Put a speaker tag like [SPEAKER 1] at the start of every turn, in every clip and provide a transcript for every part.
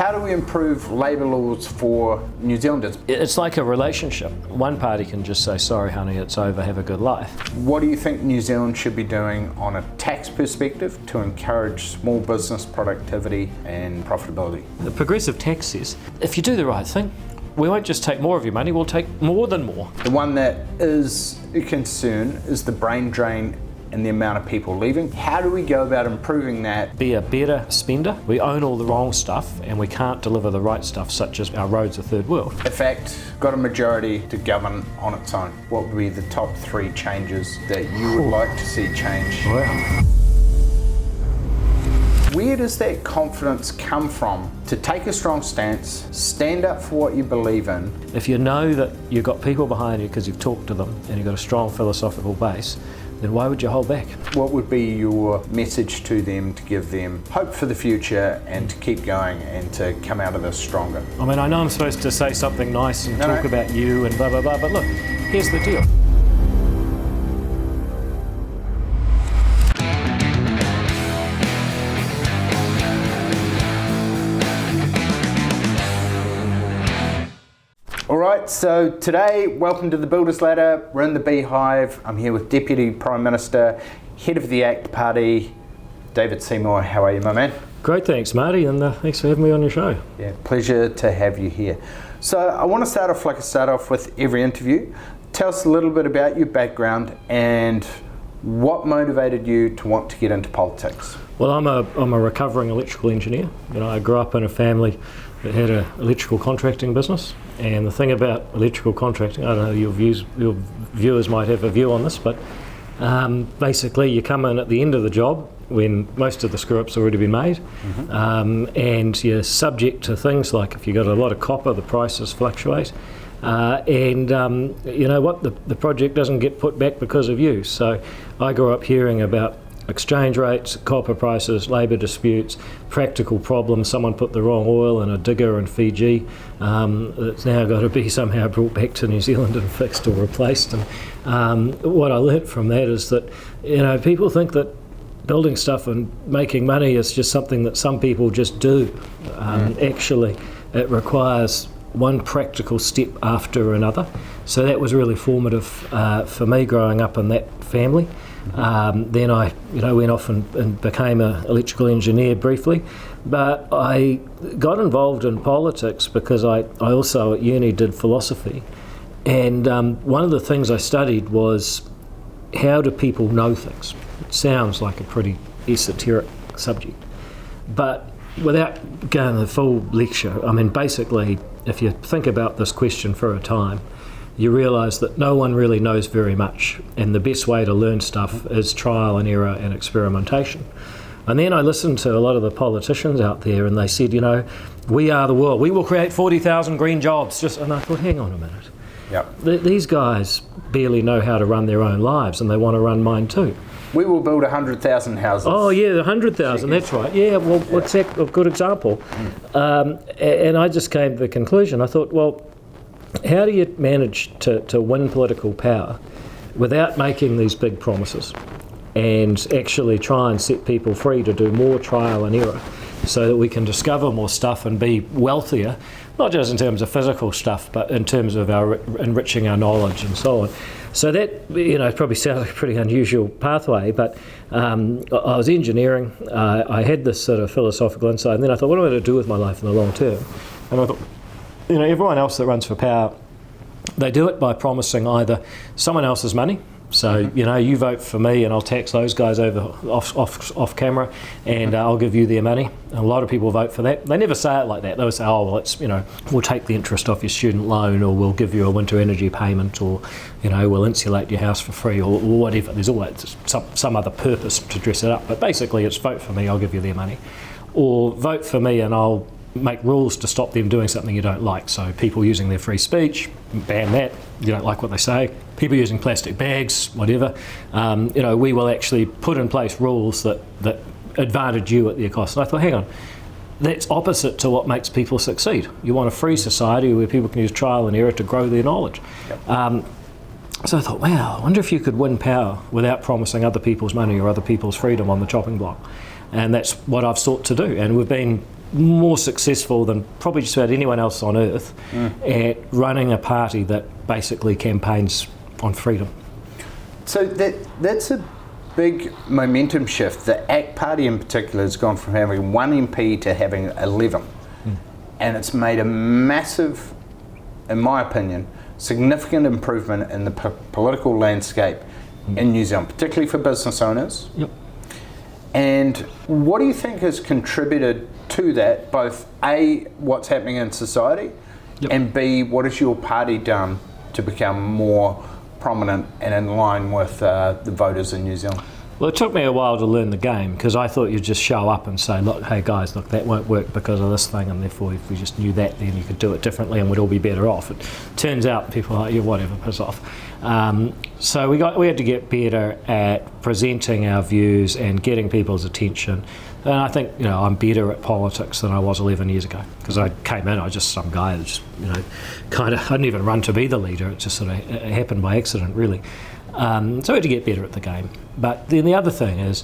[SPEAKER 1] How do we improve labour laws for New Zealanders?
[SPEAKER 2] It's like a relationship. One party can just say, sorry honey, it's over, have a good life.
[SPEAKER 1] What do you think New Zealand should be doing on a tax perspective to encourage small business productivity and profitability?
[SPEAKER 2] The progressive tax says, if you do the right thing, we won't just take more of your money, we'll take more than more.
[SPEAKER 1] The one that is a concern is the brain drain and the amount of people leaving. How do we go about improving that?
[SPEAKER 2] Be a better spender. We own all the wrong stuff and we can't deliver the right stuff, such as our roads are third world.
[SPEAKER 1] In fact, got a majority to govern on its own. What would be the top 3 changes that you would like to see change?
[SPEAKER 2] Wow.
[SPEAKER 1] Where does that confidence come from to take a strong stance, stand up for what you believe in?
[SPEAKER 2] If you know that you've got people behind you because you've talked to them and you've got a strong philosophical base, then why would you hold back?
[SPEAKER 1] What would be your message to them to give them hope for the future and to keep going and to come out of this stronger?
[SPEAKER 2] I mean, I know I'm supposed to say something nice and talk about you and blah, blah, blah, but look, here's the deal.
[SPEAKER 1] Alright, so today, welcome to the Builders Ladder. We're in the Beehive. I'm here with Deputy Prime Minister, Head of the ACT Party, David Seymour. How are you, my man?
[SPEAKER 2] Great, thanks, Marty, and thanks for having me on your show.
[SPEAKER 1] Yeah, pleasure to have you here. So I want to start off like I start off with every interview. Tell us a little bit about your background and what motivated you to want to get into politics.
[SPEAKER 2] Well, I'm a recovering electrical engineer. You know, I grew up in a family that had an electrical contracting business, and the thing about electrical contracting, I don't know, your viewers might have a view on this, but basically you come in at the end of the job when most of the screw-ups already been made, and you're subject to things like if you've got a lot of copper, the prices fluctuate, and you know what, the project doesn't get put back because of you. So I grew up hearing about exchange rates, copper prices, labour disputes, practical problems. Someone put the wrong oil in a digger in Fiji. It's now got to be somehow brought back to New Zealand and fixed or replaced. And what I learnt from that is that, you know, people think that building stuff and making money is just something that some people just do. Actually, it requires one practical step after another. So that was really formative for me growing up in that family. Then I, went off and became an electrical engineer briefly, but I got involved in politics because I also at uni did philosophy, and one of the things I studied was how do people know things. It sounds like a pretty esoteric subject, but without going the full lecture, I mean, basically, if you think about this question for a time, you realise that no one really knows very much, and the best way to learn stuff is trial and error and experimentation. And then I listened to a lot of the politicians out there, and they said, we are the world, we will create 40,000 green jobs. And I thought, hang on a minute.
[SPEAKER 1] Yep.
[SPEAKER 2] These guys barely know how to run their own lives, and they want to run mine too.
[SPEAKER 1] We will build 100,000 houses.
[SPEAKER 2] Oh yeah, 100,000, that's right. Yeah, well, what's that? A good example. And I just came to the conclusion, I thought, well, how do you manage to win political power without making these big promises and actually try and set people free to do more trial and error so that we can discover more stuff and be wealthier, not just in terms of physical stuff, but in terms of our enriching our knowledge and so on. So that, probably sounds like a pretty unusual pathway, but I was engineering, I had this sort of philosophical insight, and then I thought, what am I going to do with my life in the long term? And I thought, everyone else that runs for power, they do it by promising either someone else's money. So, you vote for me and I'll tax those guys over off camera, and I'll give you their money. And a lot of people vote for that. They never say it like that. They would say, oh, well, it's, we'll take the interest off your student loan, or we'll give you a winter energy payment, or, we'll insulate your house for free, or whatever. There's always some other purpose to dress it up. But basically it's vote for me, I'll give you their money. Or vote for me and I'll make rules to stop them doing something you don't like. So people using their free speech, ban that. You don't like what they say. People using plastic bags, whatever. We will actually put in place rules that advantage you at their cost. And I thought, hang on, that's opposite to what makes people succeed. You want a free society where people can use trial and error to grow their knowledge. Yep. So I thought, wow, I wonder if you could win power without promising other people's money or other people's freedom on the chopping block. And that's what I've sought to do. And we've been more successful than probably just about anyone else on earth at running a party that basically campaigns on freedom.
[SPEAKER 1] So that's a big momentum shift. The ACT Party in particular has gone from having 1 MP to having 11. And it's made a massive, in my opinion, significant improvement in the political landscape in New Zealand, particularly for business owners.
[SPEAKER 2] Yep.
[SPEAKER 1] And what do you think has contributed to that, both A, what's happening in society, and B, what has your party done to become more prominent and in line with the voters in New Zealand?
[SPEAKER 2] Well, it took me a while to learn the game, because I thought you'd just show up and say, look, hey guys, look, that won't work because of this thing, and therefore if we just knew that, then you could do it differently and we'd all be better off. It turns out people are like, yeah, whatever, piss off. So we had to get better at presenting our views and getting people's attention. And I think, I'm better at politics than I was 11 years ago, because I came in, I was just some guy that just, I didn't even run to be the leader. It just sort of it happened by accident, really. So we had to get better at the game. But then the other thing is,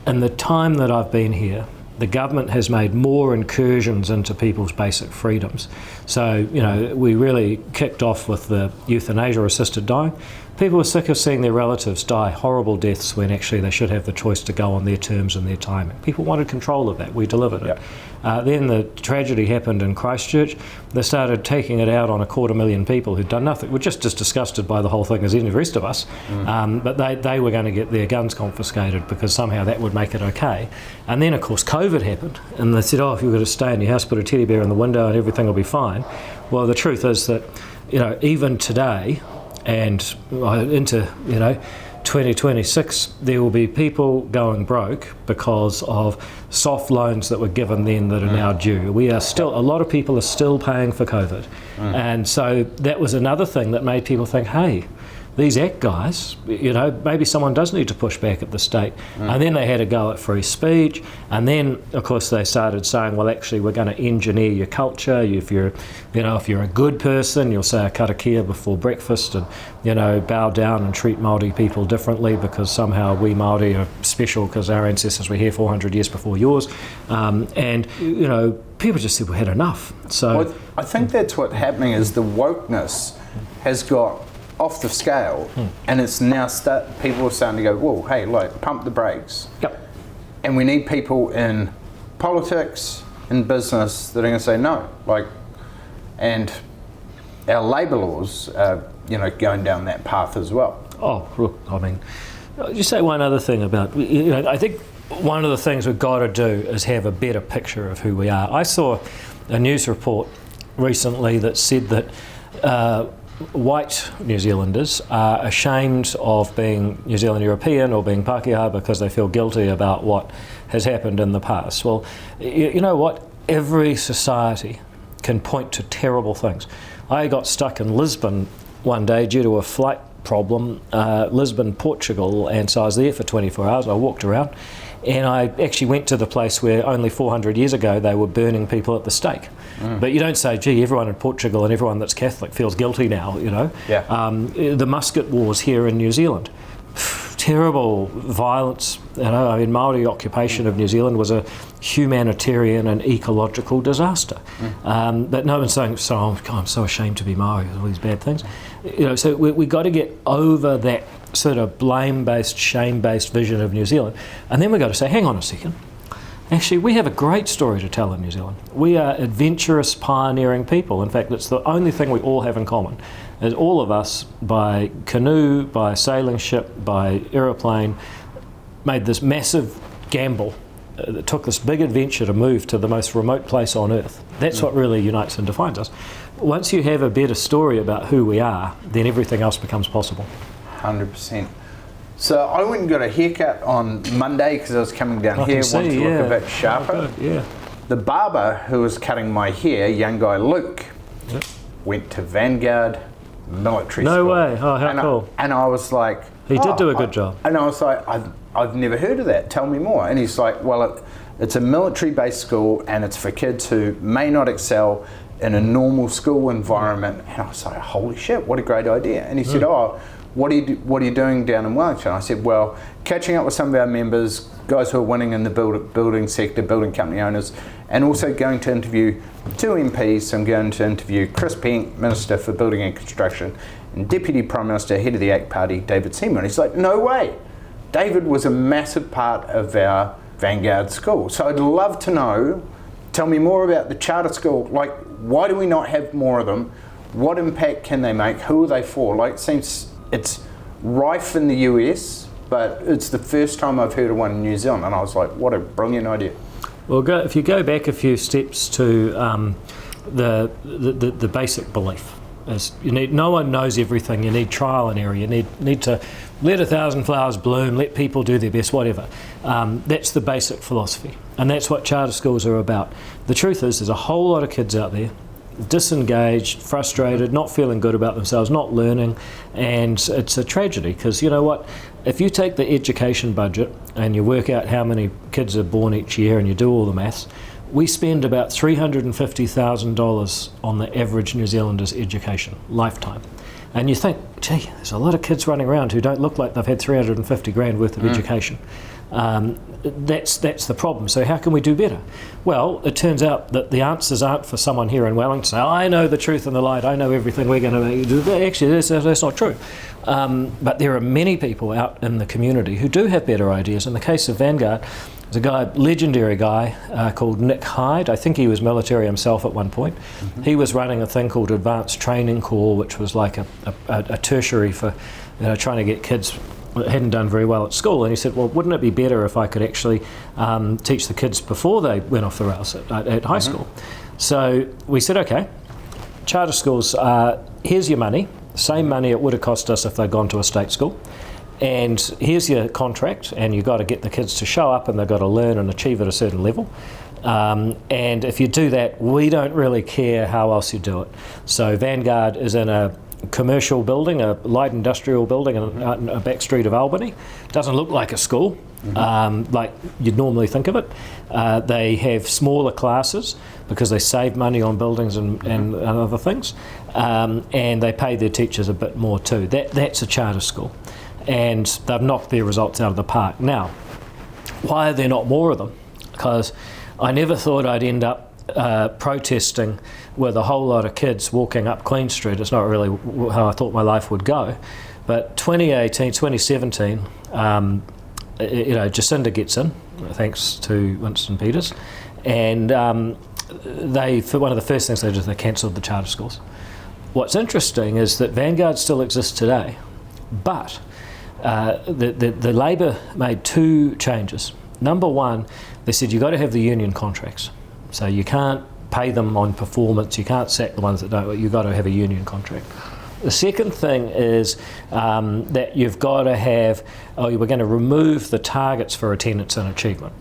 [SPEAKER 2] in the time that I've been here, the government has made more incursions into people's basic freedoms. So, we really kicked off with the euthanasia-assisted dying. People were sick of seeing their relatives die horrible deaths when actually they should have the choice to go on their terms and their timing. People wanted control of that. We delivered it. Then the tragedy happened in Christchurch. They started taking it out on 250,000 people who'd done nothing. Were just as disgusted by the whole thing as any of the rest of us. But they were going to get their guns confiscated because somehow that would make it okay. And then, of course, COVID happened. And they said, if you've got to stay in your house, put a teddy bear in the window and everything will be fine. Well, the truth is that, even today, and into 2026, there will be people going broke because of soft loans that were given then that are now due. A lot of people are still paying for COVID, and so that was another thing that made people think, hey, these ACT guys, maybe someone does need to push back at the state. And then they had a go at free speech, and then of course they started saying, well, actually we're going to engineer your culture. If you're a good person, you'll say a karakia before breakfast, and bow down and treat Māori people differently because somehow we Māori are special because our ancestors were here 400 years before yours. And people just said we had enough. So
[SPEAKER 1] I think that's what's happening is the wokeness has got off the scale, and it's now people are starting to go, whoa, hey, pump the brakes.
[SPEAKER 2] Yep.
[SPEAKER 1] And we need people in politics, in business, that are going to say no. And our labour laws are, going down that path as well.
[SPEAKER 2] Oh, look, I'll just say one other thing about, I think one of the things we've got to do is have a better picture of who we are. I saw a news report recently that said that white New Zealanders are ashamed of being New Zealand European or being Pākehā because they feel guilty about what has happened in the past. Well, you know what? Every society can point to terrible things. I got stuck in Lisbon one day due to a flight problem, Lisbon, Portugal, and so I was there for 24 hours. I walked around, and I actually went to the place where only 400 years ago they were burning people at the stake. But you don't say, gee, everyone in Portugal and everyone that's Catholic feels guilty now, The musket wars here in New Zealand. Terrible violence, Māori occupation of New Zealand was a humanitarian and ecological disaster. But no one's saying, I'm so ashamed to be Māori, all these bad things. So we got to get over that sort of blame-based, shame-based vision of New Zealand. And then we've got to say, hang on a second. Actually, we have a great story to tell in New Zealand. We are adventurous, pioneering people. In fact, it's the only thing we all have in common. Is all of us, by canoe, by sailing ship, by aeroplane, made this massive gamble that took this big adventure to move to the most remote place on Earth. That's what really unites and defines us. Once you have a better story about who we are, then everything else becomes possible.
[SPEAKER 1] 100%. So I went and got a haircut on Monday because I was coming down here, wanted to look a bit sharper. The barber who was cutting my hair, young guy Luke, went to Vanguard military school.
[SPEAKER 2] No way. Oh, how cool.
[SPEAKER 1] And I was like...
[SPEAKER 2] He did do a good job.
[SPEAKER 1] And I was like, I've never heard of that. Tell me more. And he's like, well, it's a military-based school and it's for kids who may not excel in a normal school environment. And I was like, holy shit, what a great idea. And he said, what are you doing down in Wellington? I said, well, catching up with some of our members, guys who are winning in the building sector, building company owners, and also going to interview 2 MPs. I'm going to interview Chris Penk, Minister for Building and Construction, and Deputy Prime Minister, head of the ACT Party, David Seymour. And he's like, no way. David was a massive part of our Vanguard school. So I'd love to know, tell me more about the charter school. Like, why do we not have more of them? What impact can they make? Who are they for? Like, it seems it's rife in the US, but it's the first time I've heard of one in New Zealand. And I was like, what a brilliant idea.
[SPEAKER 2] Well, if you go back a few steps to the basic belief is no one knows everything. You need trial and error. You need to let 1,000 flowers bloom, let people do their best, whatever. That's the basic philosophy, and that's what charter schools are about. The truth is, there's a whole lot of kids out there disengaged, frustrated, not feeling good about themselves, not learning, and it's a tragedy, because you know what, if you take the education budget and you work out how many kids are born each year and you do all the maths, we spend about $350,000 on the average New Zealander's education lifetime. And you think, gee, there's a lot of kids running around who don't look like they've had 350 grand worth of education. That's the problem. So how can we do better? Well, it turns out that the answers aren't for someone here in Wellington to say, I know the truth and the light, I know everything, we're going to do. Actually, that's not true. But there are many people out in the community who do have better ideas. In the case of Vanguard, there's a guy, legendary guy called Nick Hyde. I think he was military himself at one point. Mm-hmm. He was running a thing called Advanced Training Corps, which was like a tertiary for trying to get kids that hadn't done very well at school. And he said, well, wouldn't it be better if I could actually teach the kids before they went off the rails at high school? So we said, okay, charter schools, here's your money, same money it would have cost us if they'd gone to a state school. And here's your contract, and you've got to get the kids to show up and they've got to learn and achieve at a certain level. And if you do that, we don't really care how else you do it. So Vanguard is in a commercial building, a light industrial building in a back street of Albany. Doesn't look like a school, like you'd normally think of it. They have smaller classes because they save money on buildings and other things. And they pay their teachers a bit more too. That's a charter school. And they've knocked their results out of the park. Now, why are there not more of them? Because I never thought I'd end up protesting with a whole lot of kids walking up Queen Street. It's not really how I thought my life would go. But 2017, Jacinda gets in, thanks to Winston Peters, and for one of the first things they did is they cancelled the charter schools. What's interesting is that Vanguard still exists today, but the Labor made 2 changes. Number one, they said you've got to have the union contracts. So you can't pay them on performance, you can't sack the ones that don't, you've got to have a union contract. The second thing is that you've got to have, we're going to remove the targets for attendance and achievement.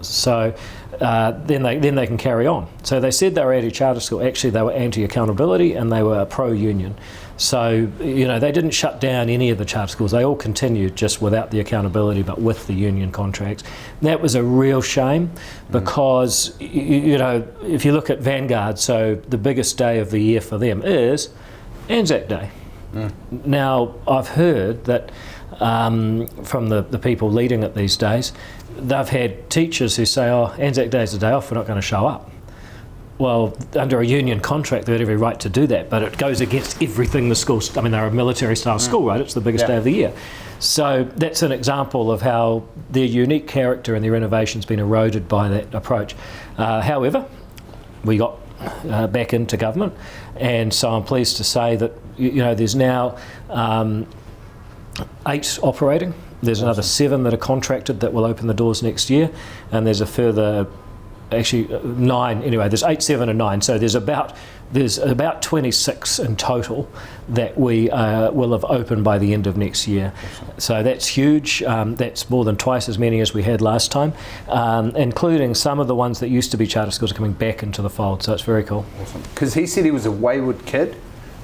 [SPEAKER 2] So then they can carry on. So they said they were anti-charter school, actually they were anti-accountability and they were pro-union. So, they didn't shut down any of the charter schools. They all continued just without the accountability, but with the union contracts. That was a real shame because, if you look at Vanguard, so the biggest day of the year for them is Anzac Day. Now, I've heard that from the people leading it these days, they've had teachers who say, Anzac Day is the day off, we're not going to show up. Well, under a union contract, they had every right to do that, but it goes against everything the schools. I mean, they're a military-style school, right? It's the biggest day of the year. So that's an example of how their unique character and their innovation's been eroded by that approach. However, we got back into government, and so I'm pleased to say that there's now 8 operating. There's another 7 that are contracted that will open the doors next year, and there's a further. Actually, 9. Anyway, there's 8, 7, and 9. So there's about 26 in total that we will have opened by the end of next year. So that's huge. That's more than twice as many as we had last time, including some of the ones that used to be charter schools are coming back into the fold. So it's very cool.
[SPEAKER 1] Awesome. Because he said he was a wayward kid,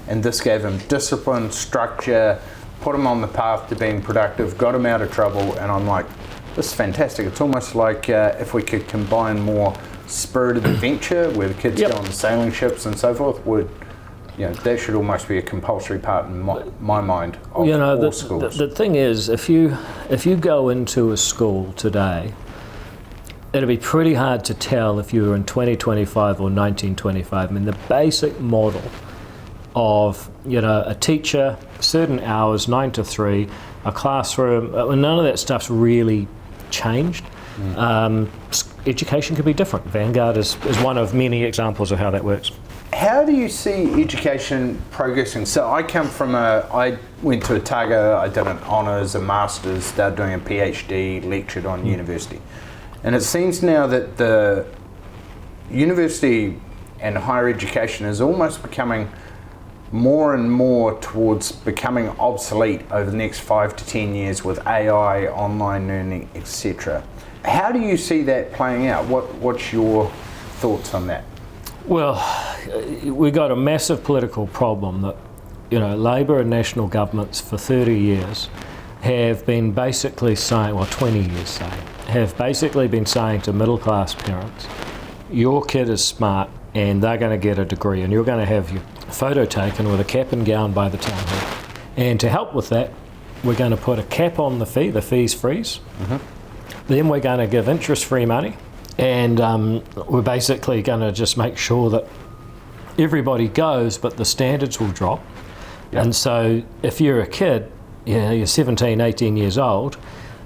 [SPEAKER 1] and this gave him discipline, structure, put him on the path to being productive, got him out of trouble, and I'm like, this is fantastic. It's almost like if we could combine more spirit of adventure, where the kids go on the sailing ships and so forth, would that should almost be a compulsory part in my mind of all schools.
[SPEAKER 2] The thing is, if you go into a school today, it'll be pretty hard to tell if you were in 2025 or 1925. I mean, the basic model of a teacher, certain hours, 9 to 3, a classroom, none of that stuff's really changed. Education could be different. Vanguard is one of many examples of how that works.
[SPEAKER 1] How do you see education progressing? So I went to Otago, I did an honours, a master's, started doing a PhD, lectured on university. And it seems now that the university and higher education is almost becoming more and more towards becoming obsolete over the next 5 to 10 years with AI, online learning, etc. How do you see that playing out? What's your thoughts on that?
[SPEAKER 2] Well, we got a massive political problem that, Labor and national governments for 30 years have been basically saying, 20 years saying, have basically been saying to middle class parents, your kid is smart and they're going to get a degree and you're going to have your photo taken with a cap and gown by the town hall. And to help with that, we're going to put a cap on the fees freeze. Then we're going to give interest-free money. And we're basically going to just make sure that everybody goes, but the standards will drop. Yep. And so if you're a kid, you're 17, 18 years old,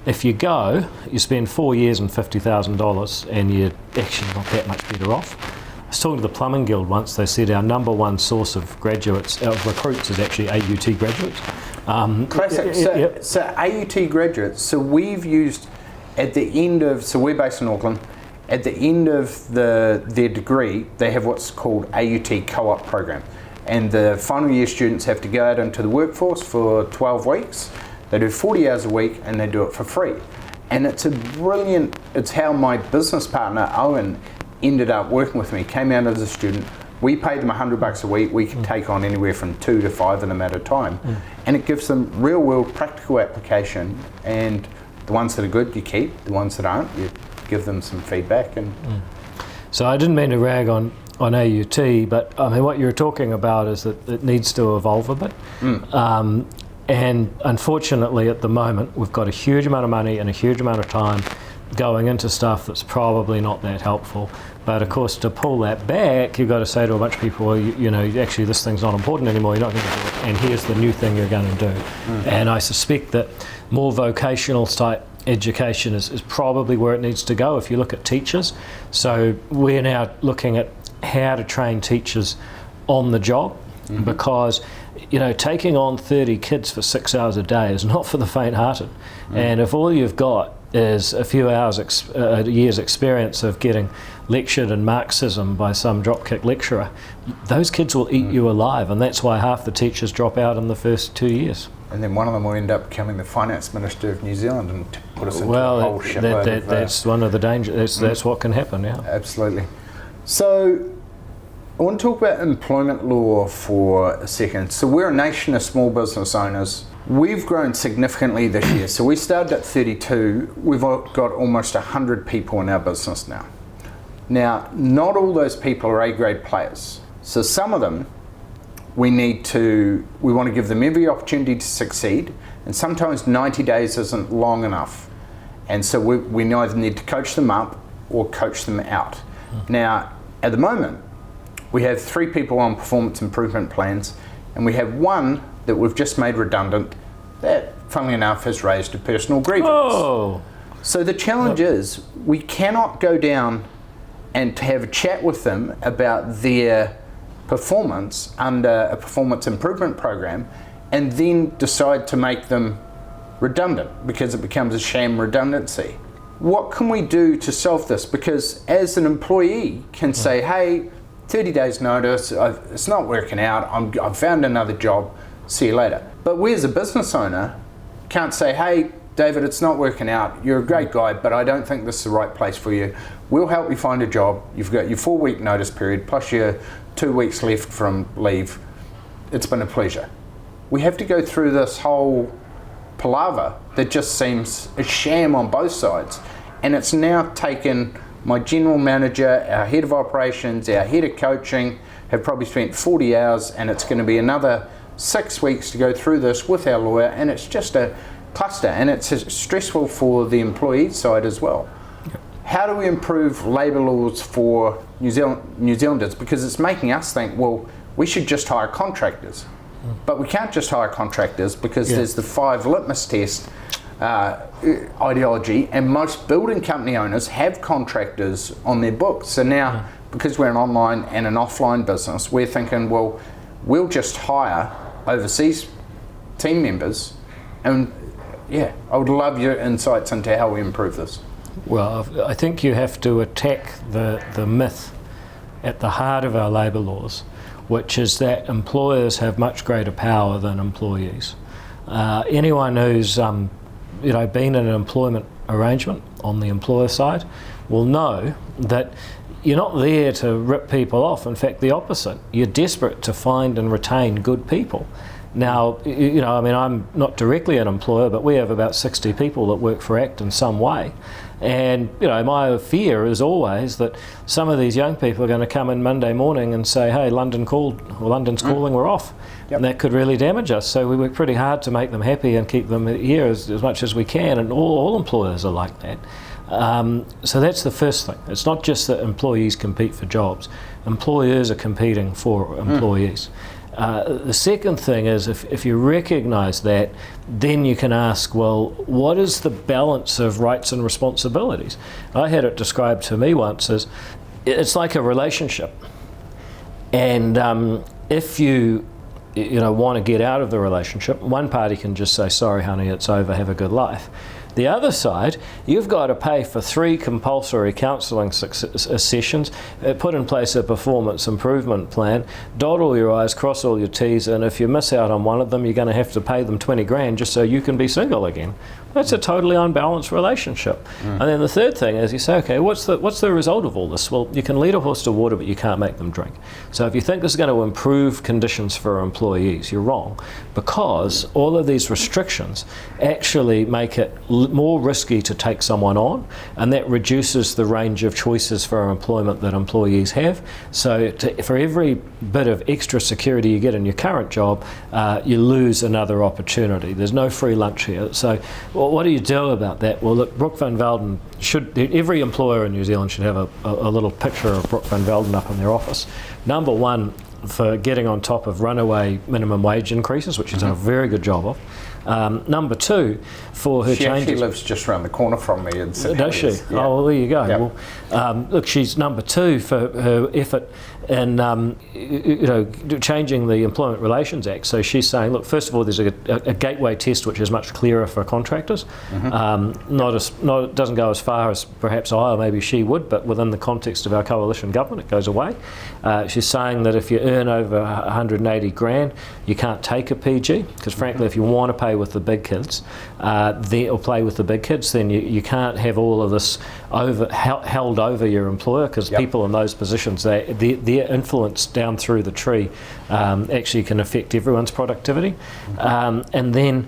[SPEAKER 2] if you go, you spend 4 years and $50,000 and you're actually not that much better off. I was talking to the Plumbing Guild once. They said our number one source of graduates, of recruits, is actually AUT graduates.
[SPEAKER 1] Classic. So AUT graduates, so we've used at the end of, so we're based in Auckland, at the end of their degree, they have what's called AUT co-op program. And the final year students have to go out into the workforce for 12 weeks. They do 40 hours a week and they do it for free. And it's how my business partner, Owen, ended up working with me, came out as a student. We paid them $100 a week. We can take on anywhere from 2 to 5 of them at a time. And it gives them real world practical application. And the ones that are good, you keep. The ones that aren't, you give them some feedback.
[SPEAKER 2] So I didn't mean to rag on AUT, but I mean what you're talking about is that it needs to evolve a bit. And unfortunately at the moment we've got a huge amount of money and a huge amount of time going into stuff that's probably not that helpful. But of course to pull that back, you've got to say to a bunch of people, well, actually this thing's not important anymore, you're not going to do it, and here's the new thing you're going to do. And I suspect that more vocational type education is probably where it needs to go if you look at teachers. So we're now looking at how to train teachers on the job, because taking on 30 kids for 6 hours a day is not for the faint-hearted. And if all you've got is a few years experience of getting lectured in Marxism by some dropkick lecturer, those kids will eat you alive, and that's why half the teachers drop out in the first 2 years.
[SPEAKER 1] And then one of them will end up becoming the Finance Minister of New Zealand and put us into a whole shitload
[SPEAKER 2] that's one of the dangers. That's what can happen, yeah.
[SPEAKER 1] Absolutely. So I want to talk about employment law for a second. So we're a nation of small business owners. We've grown significantly this year. So we started at 32. We've got almost 100 people in our business now. Now, not all those people are A-grade players. So some of them, we want to give them every opportunity to succeed, and sometimes 90 days isn't long enough. And so we either need to coach them up or coach them out. Now, at the moment, we have 3 people on performance improvement plans, and we have one that we've just made redundant that, funnily enough, has raised a personal grievance.
[SPEAKER 2] Oh.
[SPEAKER 1] So the challenge is we cannot go down and have a chat with them about their performance under a performance improvement program and then decide to make them redundant, because it becomes a sham redundancy. What can we do to solve this? Because as an employee can say, hey, 30 days notice, it's not working out, I've found another job, see you later. But we as a business owner can't say, hey, David, it's not working out, you're a great guy, but I don't think this is the right place for you. We'll help you find a job. You've got your 4-week notice period, plus your 2 weeks left from leave. It's been a pleasure. We have to go through this whole palaver that just seems a sham on both sides. And it's now taken my general manager, our head of operations, our head of coaching have probably spent 40 hours, and it's going to be another 6 weeks to go through this with our lawyer, and it's just a cluster, and it's stressful for the employee side as well. Yep. How do we improve labour laws for New Zealanders? Because it's making us think, well, we should just hire contractors. But we can't just hire contractors because there's the 5 litmus test ideology, and most building company owners have contractors on their books. So now, because we're an online and an offline business, we're thinking, well, we'll just hire overseas team members. And I would love your insights into how we improve this.
[SPEAKER 2] Well, I think you have to attack the myth at the heart of our labour laws, which is that employers have much greater power than employees. Anyone who's been in an employment arrangement on the employer side will know that you're not there to rip people off. In fact, the opposite. You're desperate to find and retain good people. Now, I'm not directly an employer, but we have about 60 people that work for ACT in some way. And, my fear is always that some of these young people are going to come in Monday morning and say, hey, London's calling, we're off. Yep. And that could really damage us. So we work pretty hard to make them happy and keep them here as much as we can. And all employers are like that. So that's the first thing. It's not just that employees compete for jobs. Employers are competing for employees. The second thing is, if you recognise that, then you can ask, well, what is the balance of rights and responsibilities? I had it described to me once as, it's like a relationship. And if you want to get out of the relationship, one party can just say, sorry, honey, it's over, have a good life. The other side, you've got to pay for 3 compulsory counselling sessions, put in place a performance improvement plan, dot all your I's, cross all your T's, and if you miss out on one of them, you're going to have to pay them 20 grand just so you can be single again. That's a totally unbalanced relationship. And then the third thing is you say, okay, what's the result of all this? Well, you can lead a horse to water, but you can't make them drink. So if you think this is going to improve conditions for employees, you're wrong, because all of these restrictions actually make it more risky to take someone on, and that reduces the range of choices for employment that employees have. So for every bit of extra security you get in your current job, you lose another opportunity. There's no free lunch here. So what do you do about that? Well, look, Brook Van Velden every employer in New Zealand should have a little picture of Brook Van Velden up in their office. Number one, for getting on top of runaway minimum wage increases, which she's done a very good job of. Number two, for her changes.
[SPEAKER 1] She lives just around the corner from me in Sydney.
[SPEAKER 2] Does she? Yeah. Oh, well, there you go. Yep. Well, look, she's number two for her effort in changing the Employment Relations Act. So she's saying, look, first of all, there's a gateway test which is much clearer for contractors. It doesn't go as far as perhaps I or maybe she would, but within the context of our coalition government, it goes away. She's saying that if you earn over 180 grand, you can't take a PG, because frankly, if you want to pay with the big kids, or play with the big kids, then you can't have all of this held over your employer, because people in those positions, their influence down through the tree actually can affect everyone's productivity. And then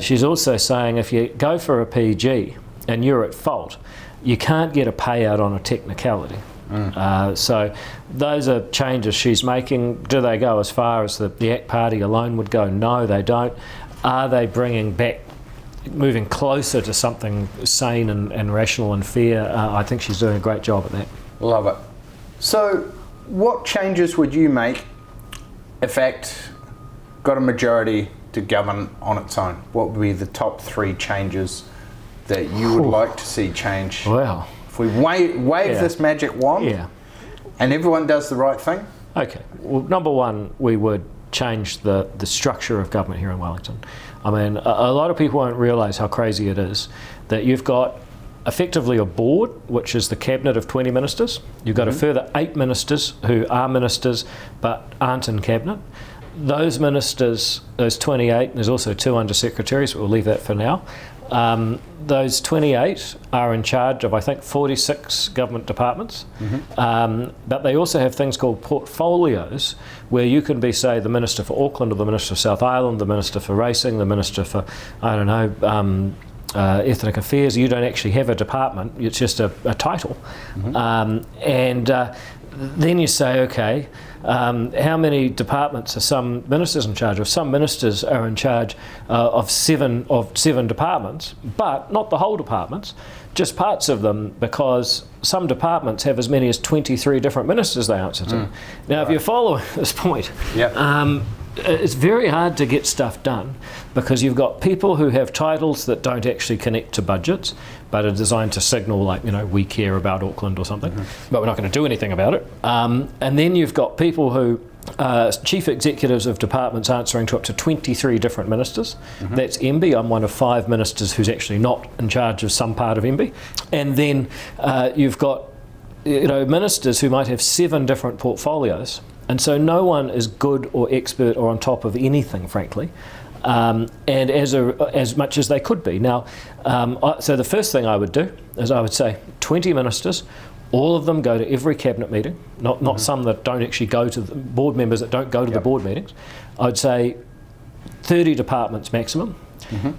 [SPEAKER 2] she's also saying if you go for a PG and you're at fault, you can't get a payout on a technicality. So those are changes she's making. Do they go as far as the ACT Party alone would go? No, they don't. Are they moving closer to something sane and rational and fair? I think she's doing a great job at that.
[SPEAKER 1] Love it. So what changes would you make if ACT got a majority to govern on its own? What would be the top 3 changes that you would like to see change?
[SPEAKER 2] Wow.
[SPEAKER 1] If we wave this magic wand and everyone does the right thing?
[SPEAKER 2] Okay. Well, number one, we would change the structure of government here in Wellington. I mean, a lot of people won't realise how crazy it is that you've got effectively a board, which is the cabinet of 20 ministers. You've got a further 8 ministers who are ministers but aren't in cabinet. Those ministers, those 28, and there's also 2 under-secretaries, but we'll leave that for now. Those 28 are in charge of, I think, 46 government departments, but they also have things called portfolios, where you can be, say, the Minister for Auckland or the Minister for South Island, the Minister for Racing, the Minister for, I don't know, ethnic affairs, you don't actually have a department, it's just a title. Then you say, okay, how many departments are some ministers in charge of? Some ministers are in charge of seven departments, but not the whole departments, just parts of them, because some departments have as many as 23 different ministers they answer to. Now, if you follow this point, it's very hard to get stuff done because you've got people who have titles that don't actually connect to budgets but are designed to signal, like, we care about Auckland or something, but we're not going to do anything about it. And then you've got people who chief executives of departments answering to up to 23 different ministers. That's MB. I'm one of 5 ministers who's actually not in charge of some part of MB. And then you've got ministers who might have 7 different portfolios. And so no one is good or expert or on top of anything, frankly, and as much as they could be. Now, so the first thing I would do is I would say 20 ministers, all of them go to every cabinet meeting, not some that don't actually go to the board members that don't go to the board meetings. I would say 30 departments maximum.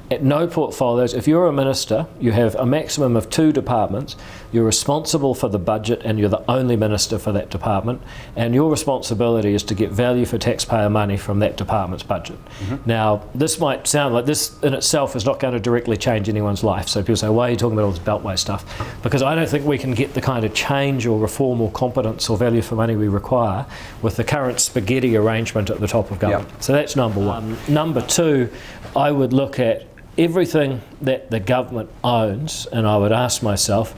[SPEAKER 2] At no portfolios. If you're a minister, you have a maximum of 2 departments. You're responsible for the budget and you're the only minister for that department, and your responsibility is to get value for taxpayer money from that department's budget. Now, this might sound like this in itself is not going to directly change anyone's life. So people say, why are you talking about all this beltway stuff? Because I don't think we can get the kind of change or reform or competence or value for money we require with the current spaghetti arrangement at the top of government. So that's number one. Number 2, I would look at everything that the government owns, and I would ask myself,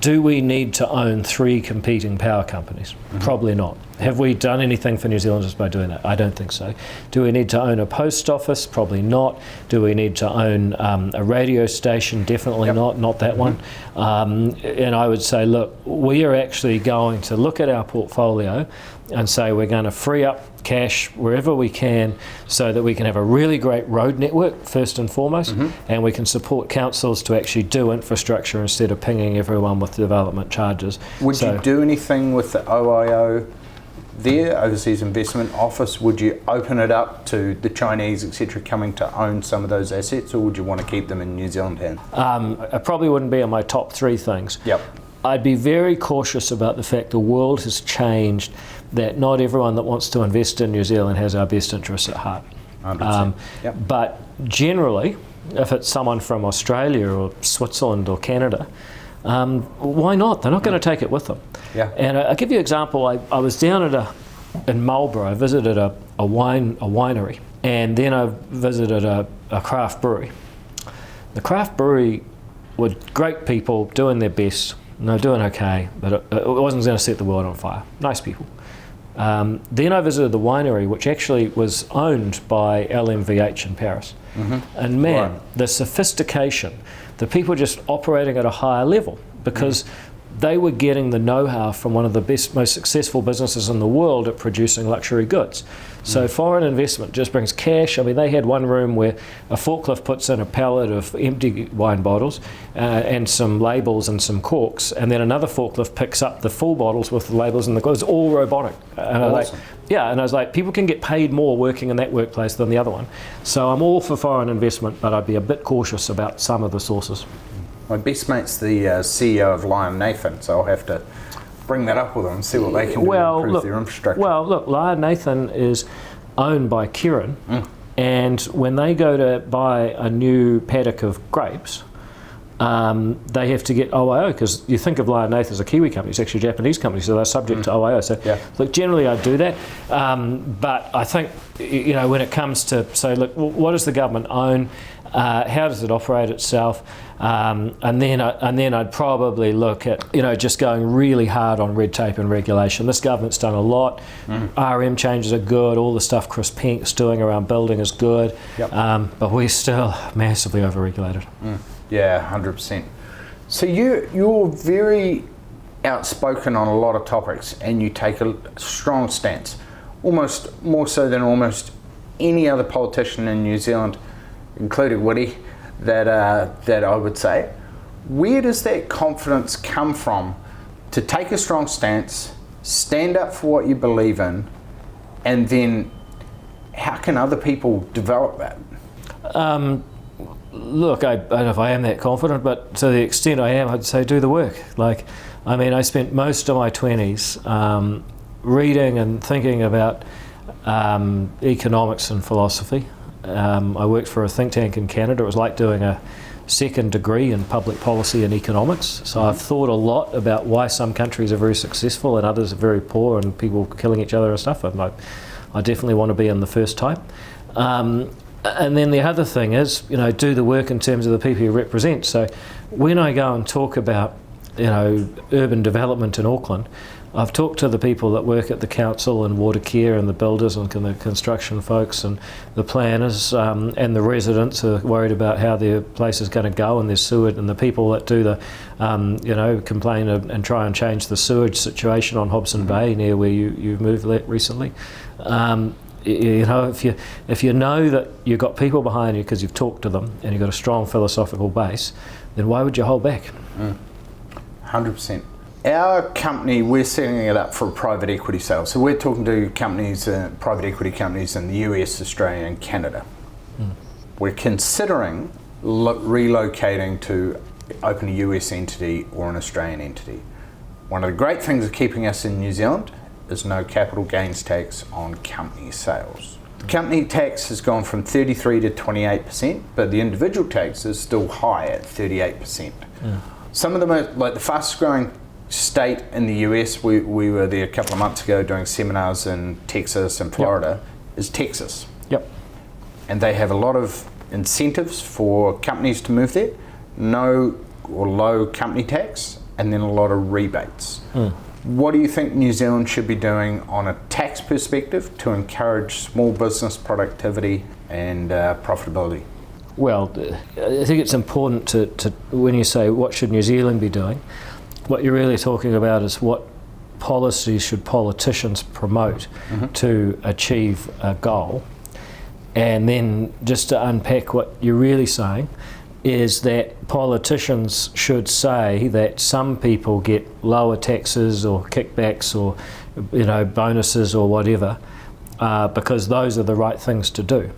[SPEAKER 2] do we need to own 3 competing power companies? Probably not. Have we done anything for New Zealanders by doing that? I don't think so. Do we need to own a post office? Probably not. Do we need to own a radio station? Definitely not that one. And I would say, look, we are actually going to look at our portfolio and say we're going to free up cash wherever we can so that we can have a really great road network first and foremost, and we can support councils to actually do infrastructure instead of pinging everyone with development charges.
[SPEAKER 1] Would you do anything with the OIO there, Overseas Investment Office? Would you open it up to the Chinese, etc., coming to own some of those assets, or would you want to keep them in New Zealand hands?
[SPEAKER 2] It probably wouldn't be on my top 3 things. I'd be very cautious about the fact the world has changed, that not everyone that wants to invest in New Zealand has our best interests at heart. But generally, if it's someone from Australia or Switzerland or Canada, why not? They're not going to take it with them. And I'll give you an example. I was down in Marlborough. I visited a winery, and then I visited a craft brewery. The craft brewery were great people doing their best. And they're doing okay, but it wasn't going to set the world on fire. Nice people. Then I visited the winery, which actually was owned by LMVH in Paris. And man, the sophistication, the people just operating at a higher level, because they were getting the know-how from one of the best, most successful businesses in the world at producing luxury goods. So foreign investment just brings cash. I mean, they had one room where a forklift puts in a pallet of empty wine bottles and some labels and some corks, and then another forklift picks up the full bottles with the labels and the corks. It's all robotic. And I was like, and I was like, people can get paid more working in that workplace than the other one. So I'm all for foreign investment, but I'd be a bit cautious about some of the sources.
[SPEAKER 1] My best mate's the CEO of Lion Nathan, so I'll have to bring that up with them and see what they can do to improve their infrastructure.
[SPEAKER 2] Well, look, Lion Nathan is owned by Kirin, and when they go to buy a new paddock of grapes, they have to get OIO, because you think of Lion Nathan as a Kiwi company, it's actually a Japanese company, so they're subject to OIO. So, look, generally I do that, but I think, when it comes to, look, what does the government own? How does it operate itself? And then I'd probably look at just going really hard on red tape and regulation. This government's done a lot. RM changes are good. All the stuff Chris Penk's doing around building is good. But we're still massively overregulated.
[SPEAKER 1] Yeah, 100%. So you're very outspoken on a lot of topics, and you take a strong stance, almost more so than almost any other politician in New Zealand, including Woody, that I would say. Where does that confidence come from to take a strong stance, stand up for what you believe in, and then how can other people develop that?
[SPEAKER 2] look, I don't know if I am that confident, but to the extent I am, I'd say do the work. Like, I mean, I spent most of my 20s reading and thinking about economics and philosophy. I worked for a think tank in Canada. It was like doing a second degree in public policy and economics. So I've thought a lot about why some countries are very successful and others are very poor and people killing each other and stuff. I definitely want to be in the first type. And then the other thing is, do the work in terms of the people you represent. So when I go and talk about, urban development in Auckland, I've talked to the people that work at the council and water care and the builders and the construction folks and the planners and the residents who are worried about how their place is going to go and their sewage, and the people that do the, complain and try and change the sewage situation on Hobson Bay near where you moved recently. If you know that you've got people behind you because you've talked to them and you've got a strong philosophical base, then why would you hold back?
[SPEAKER 1] 100%. Our company, we're setting it up for a private equity sale. So we're talking to companies, private equity companies in the US, Australia and Canada. We're considering relocating to open a US entity or an Australian entity. One of the great things of keeping us in New Zealand is no capital gains tax on company sales. The company tax has gone from 33 to 28%, but the individual tax is still high at 38%. Some of the most, like the fastest growing state in the US, we were there a couple of months ago doing seminars in Texas and Florida, is Texas.
[SPEAKER 2] Yep.
[SPEAKER 1] And they have a lot of incentives for companies to move there, no or low company tax, and then a lot of rebates. What do you think New Zealand should be doing on a tax perspective to encourage small business productivity and profitability?
[SPEAKER 2] Well, I think it's important to when you say what should New Zealand be doing, what you're really talking about is what policies should politicians promote to achieve a goal. And then just to unpack what you're really saying is that politicians should say that some people get lower taxes or kickbacks or bonuses or whatever because those are the right things to do.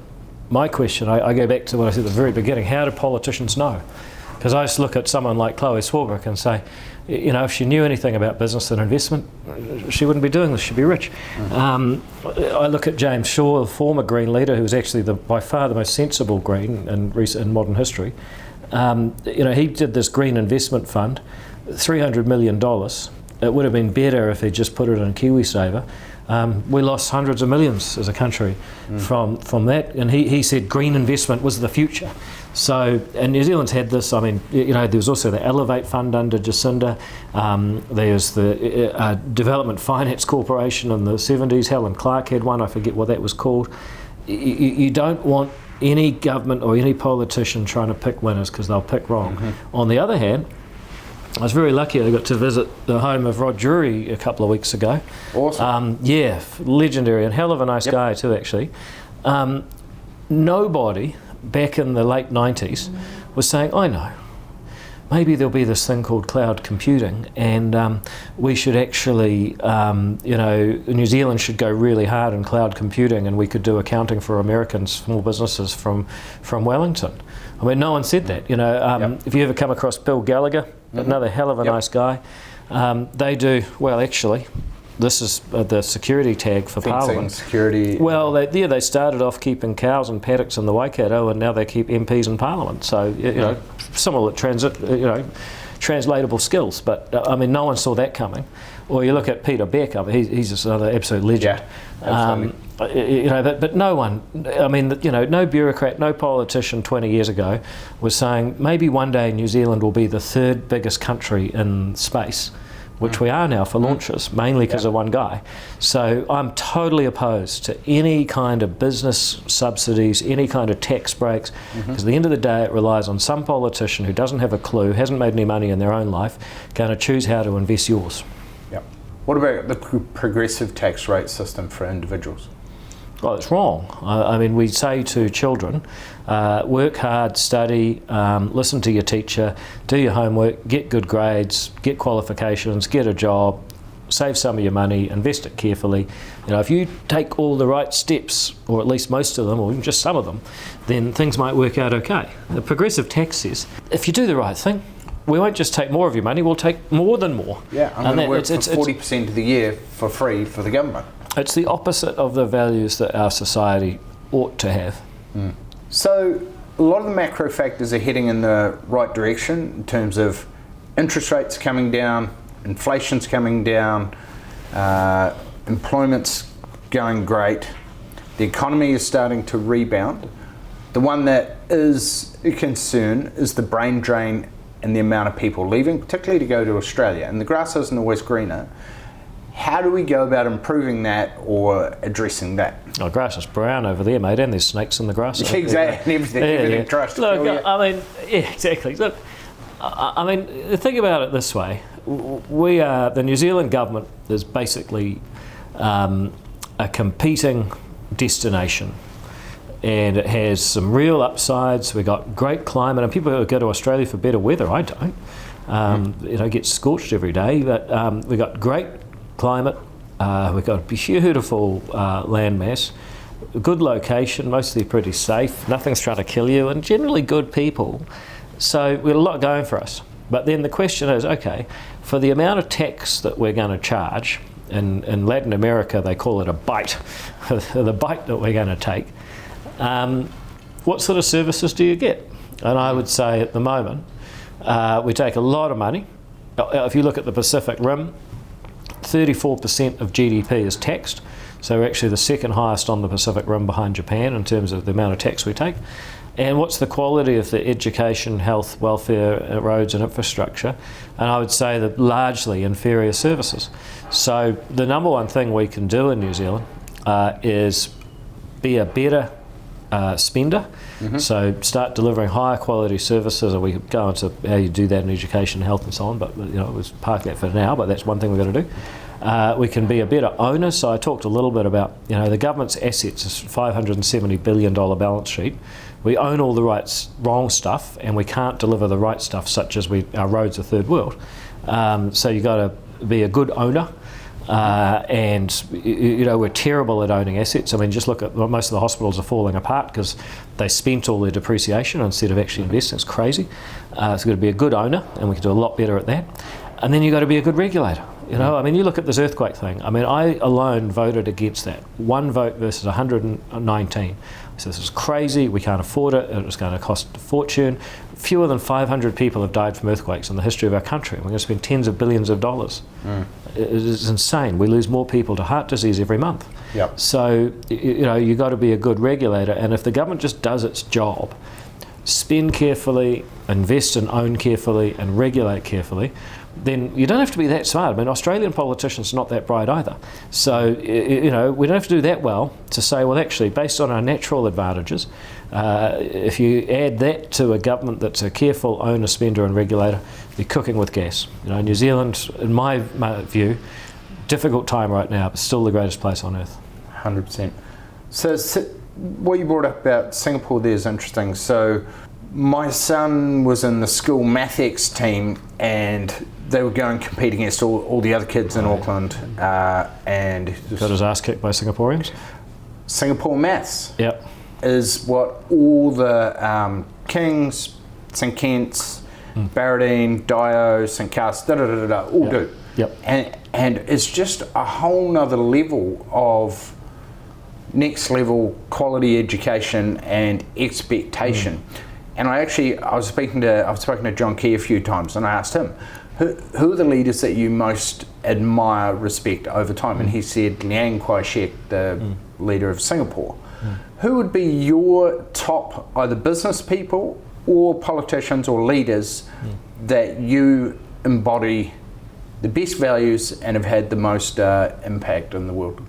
[SPEAKER 2] My question, I go back to what I said at the very beginning, how do politicians know? Because I just look at someone like Chloe Swarbrick and say, if she knew anything about business and investment, she wouldn't be doing this, she'd be rich. I look at James Shaw, the former Green leader, who was actually by far the most sensible Green in modern history. He did this Green Investment Fund, $300 million. It would have been better if he just put it in KiwiSaver. We lost hundreds of millions as a country from that, and he said green investment was the future. So, and New Zealand's had this. I mean, there was also the Elevate Fund under Jacinda. There's the Development Finance Corporation in the 70s. Helen Clark had one. I forget what that was called. You don't want any government or any politician trying to pick winners because they'll pick wrong. On the other hand, I was very lucky. I got to visit the home of Rod Drury a couple of weeks ago.
[SPEAKER 1] Awesome.
[SPEAKER 2] Legendary and hell of a nice guy too, actually. Nobody back in the late 90s was saying, I know, maybe there'll be this thing called cloud computing and we should actually, New Zealand should go really hard in cloud computing and we could do accounting for American small businesses from Wellington. I mean, no one said that. If you ever come across Bill Gallagher, another hell of a nice guy, they do, well, actually, this is the security tag for
[SPEAKER 1] Fencing,
[SPEAKER 2] Parliament.
[SPEAKER 1] Security.
[SPEAKER 2] Well, they started off keeping cows and paddocks in the Waikato, and now they keep MPs in Parliament. So, similar translatable skills. But no one saw that coming. Or you look at Peter Beck. He's just another absolute legend.
[SPEAKER 1] Yeah, absolutely.
[SPEAKER 2] But no one. No bureaucrat, no politician 20 years ago was saying maybe one day New Zealand will be the third biggest country in space, which we are now for launches, mainly because of one guy. So I'm totally opposed to any kind of business subsidies, any kind of tax breaks, because at the end of the day it relies on some politician who doesn't have a clue, hasn't made any money in their own life, going to choose how to invest yours.
[SPEAKER 1] Yep. What about the progressive tax rate system for individuals?
[SPEAKER 2] Well, it's wrong. We say to children, work hard, study, listen to your teacher, do your homework, get good grades, get qualifications, get a job, save some of your money, invest it carefully. You know, if you take all the right steps, or at least most of them, or even just some of them, then things might work out okay. The progressive tax says, if you do the right thing, we won't just take more of your money, we'll take more than more.
[SPEAKER 1] Yeah, I'm going to work for 40% of the year for free for the government.
[SPEAKER 2] It's the opposite of the values that our society ought to have.
[SPEAKER 1] So a lot of the macro factors are heading in the right direction in terms of interest rates coming down, inflation's coming down, employment's going great, the economy is starting to rebound. The one that is a concern is the brain drain and the amount of people leaving, particularly to go to Australia. And the grass isn't always greener. How do we go about improving that or addressing that?
[SPEAKER 2] Oh, grass is brown over there, mate, and there's snakes in the grass.
[SPEAKER 1] Yeah, exactly, and everything tries to kill you.
[SPEAKER 2] I mean, yeah, exactly. Look, I mean, think about it this way. We are, the New Zealand government is basically a competing destination, and it has some real upsides. We've got great climate, and people go to Australia for better weather. I don't. You know, get scorched every day, but we've got great climate, we've got a beautiful landmass, good location, mostly pretty safe, nothing's trying to kill you, and generally good people. So we've got a lot going for us. But then the question is, okay, for the amount of tax that we're going to charge, in Latin America they call it a bite, the bite that we're going to take, what sort of services do you get? And I would say at the moment, we take a lot of money. If you look at the Pacific Rim, 34% of GDP is taxed, so we're actually the second highest on the Pacific Rim behind Japan in terms of the amount of tax we take. And what's the quality of the education, health, welfare, roads and infrastructure? And I would say that largely inferior services. So the number one thing we can do in New Zealand is be a better spender. So start delivering higher quality services, and we could go into how you do that in education, health and so on, but you know, let's park that for now, but that's one thing we've got to do. We can be a better owner. So I talked a little bit about, you know, the government's assets is $570 billion balance sheet. We own all the wrong stuff, and we can't deliver the right stuff, such as our roads are third world. So you've got to be a good owner. And you know, we're terrible at owning assets. I mean, just look at most of the hospitals are falling apart because they spent all their depreciation instead of actually investing. It's crazy. So we've got to be a good owner, and we can do a lot better at that. And then you've got to be a good regulator. You know, I mean, you look at this earthquake thing. I mean, I alone voted against that. One vote versus 119. So this is crazy. We can't afford it. It was going to cost a fortune. Fewer than 500 people have died from earthquakes in the history of our country. We're going to spend tens of billions of dollars. It is insane. We lose more people to heart disease every month.
[SPEAKER 1] Yep.
[SPEAKER 2] So, you know, you've got to be a good regulator. And if the government just does its job, spend carefully, invest and own carefully, and regulate carefully, then you don't have to be that smart. I mean, Australian politicians are not that bright either. So, you know, we don't have to do that well to say, well, actually, based on our natural advantages, if you add that to a government that's a careful owner, spender and regulator, you're cooking with gas. You know, New Zealand, in my view, difficult time right now, but still the greatest place on earth.
[SPEAKER 1] 100%. So what you brought up about Singapore there is interesting. So my son was in the school maths team, and they were going compete against all the other kids in Auckland, and
[SPEAKER 2] got his ass kicked by Singaporeans.
[SPEAKER 1] Singapore maths.
[SPEAKER 2] Yep.
[SPEAKER 1] Is what all the Kings, St Kitts, Barradine, Dio, St Cast, all do.
[SPEAKER 2] Yep.
[SPEAKER 1] And it's just a whole nother level of next level quality education and expectation. And I've spoken to John Key a few times, and I asked him, who are the leaders that you most admire, respect over time? And he said Liang Kai-shek, the leader of Singapore. Who would be your top either business people or politicians or leaders that you embody the best values and have had the most impact in the world?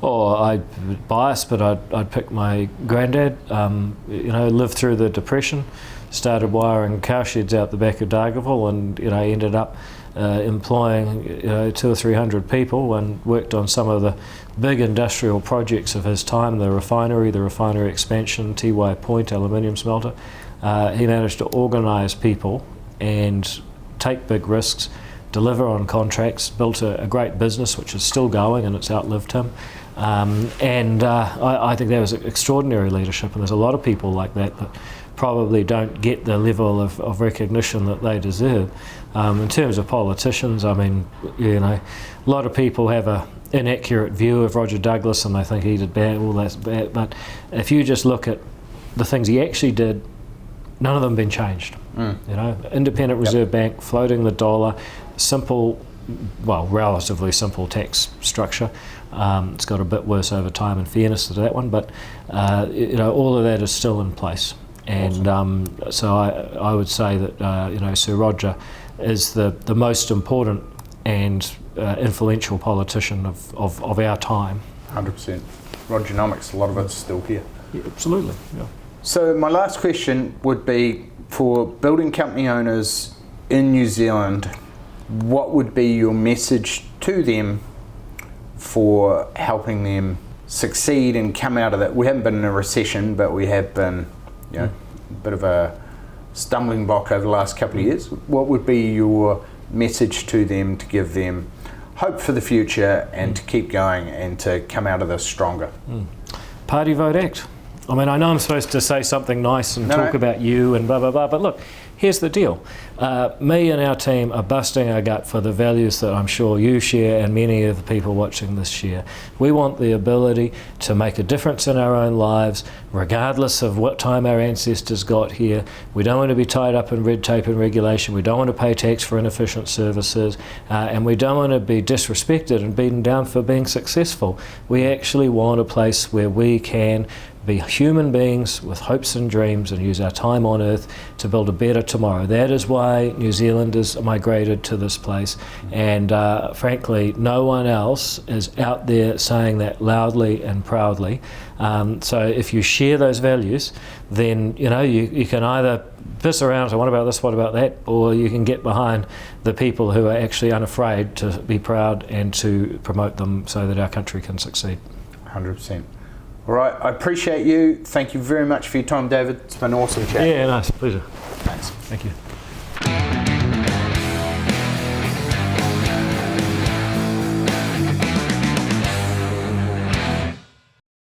[SPEAKER 2] Oh, I'm biased, but I'd pick my granddad. You know, lived through the Depression, started wiring cowsheds out the back of Dargaville, and you know, ended up employing 200 or 300 people, and worked on some of the big industrial projects of his time, the refinery expansion, Tiwai Point aluminium smelter. He managed to organise people and take big risks, deliver on contracts, built a great business which is still going and it's outlived him. I think that was extraordinary leadership, and there's a lot of people like that probably don't get the level of recognition that they deserve. In terms of politicians, I mean, a lot of people have an inaccurate view of Roger Douglas and they think he did bad, all that's bad, but if you just look at the things he actually did, none of them have been changed. Independent Reserve Bank, floating the dollar, simple, well, relatively simple tax structure. It's got a bit worse over time, in fairness to that one, but all of that is still in place. And so I would say that Sir Roger is the most important and influential politician of our time.
[SPEAKER 1] 100%. Rogernomics, a lot of it's still here.
[SPEAKER 2] Yeah, absolutely. Yeah.
[SPEAKER 1] So my last question would be, for building company owners in New Zealand, what would be your message to them for helping them succeed and come out of that? We haven't been in a recession, but we have been, a bit of a stumbling block over the last couple of years. What would be your message to them to give them hope for the future and to keep going and to come out of this stronger?
[SPEAKER 2] Party, vote, act. I mean, I know I'm supposed to say something nice and talk about you and blah, blah, blah, but look, here's the deal. Me and our team are busting our gut for the values that I'm sure you share and many of the people watching this share. We want the ability to make a difference in our own lives, regardless of what time our ancestors got here. We don't want to be tied up in red tape and regulation. We don't want to pay tax for inefficient services. And we don't want to be disrespected and beaten down for being successful. We actually want a place where we can be human beings with hopes and dreams and use our time on earth to build a better tomorrow. That is why New Zealanders migrated to this place, and frankly no one else is out there saying that loudly and proudly. So if you share those values, then you can either piss around and say, what about this, what about that, or you can get behind the people who are actually unafraid to be proud and to promote them so that our country can succeed.
[SPEAKER 1] 100%. All right, I appreciate you. Thank you very much for your time, David. It's been an awesome chat.
[SPEAKER 2] Yeah, nice, pleasure.
[SPEAKER 1] Thanks.
[SPEAKER 2] Thank you.